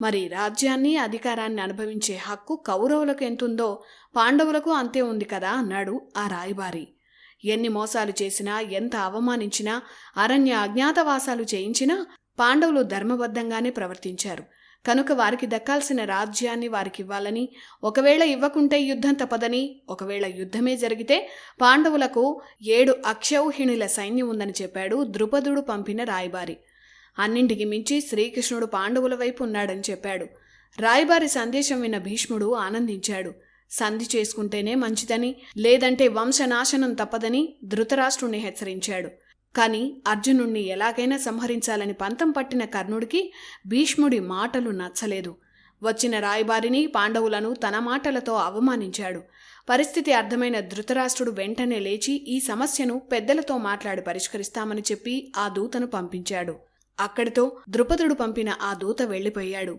మరి రాజ్యాన్ని అధికారాన్ని అనుభవించే హక్కు కౌరవులకు ఎంతుందో పాండవులకు అంతే ఉంది కదా అన్నాడు ఆ రాయబారి. ఎన్ని మోసాలు చేసినా, ఎంత అవమానించినా, అరణ్య అజ్ఞాతవాసాలు చేయించినా పాండవులు ధర్మబద్ధంగానే ప్రవర్తించారు. కనుక వారికి దక్కాల్సిన రాజ్యాన్ని వారికివ్వాలని, ఒకవేళ ఇవ్వకుంటే యుద్ధం తప్పదని, ఒకవేళ యుద్ధమే జరిగితే పాండవులకు 7 అక్షౌహిణుల సైన్యం ఉందని చెప్పాడు ద్రుపదుడు పంపిన రాయబారి. అన్నింటికి మించి శ్రీకృష్ణుడు పాండవుల వైపు ఉన్నాడని చెప్పాడు. రాయబారి సందేశం విన్న భీష్ముడు ఆనందించాడు. సంధి చేసుకుంటేనే మంచిదని, లేదంటే వంశనాశనం తప్పదని ధృతరాష్ట్రుణ్ణి హెచ్చరించాడు. కాని అర్జునుణ్ణి ఎలాగైనా సంహరించాలని పంతం పట్టిన కర్ణుడికి భీష్ముడి మాటలు నచ్చలేదు. వచ్చిన రాయబారిని, పాండవులను తన మాటలతో అవమానించాడు. పరిస్థితి అర్థమైన ధృతరాష్ట్రుడు వెంటనే లేచి ఈ సమస్యను పెద్దలతో మాట్లాడి పరిష్కరిస్తామని చెప్పి ఆ దూతను పంపించాడు. అక్కడితో ద్రుపదుడు పంపిన ఆ దూత వెళ్ళిపోయాడు.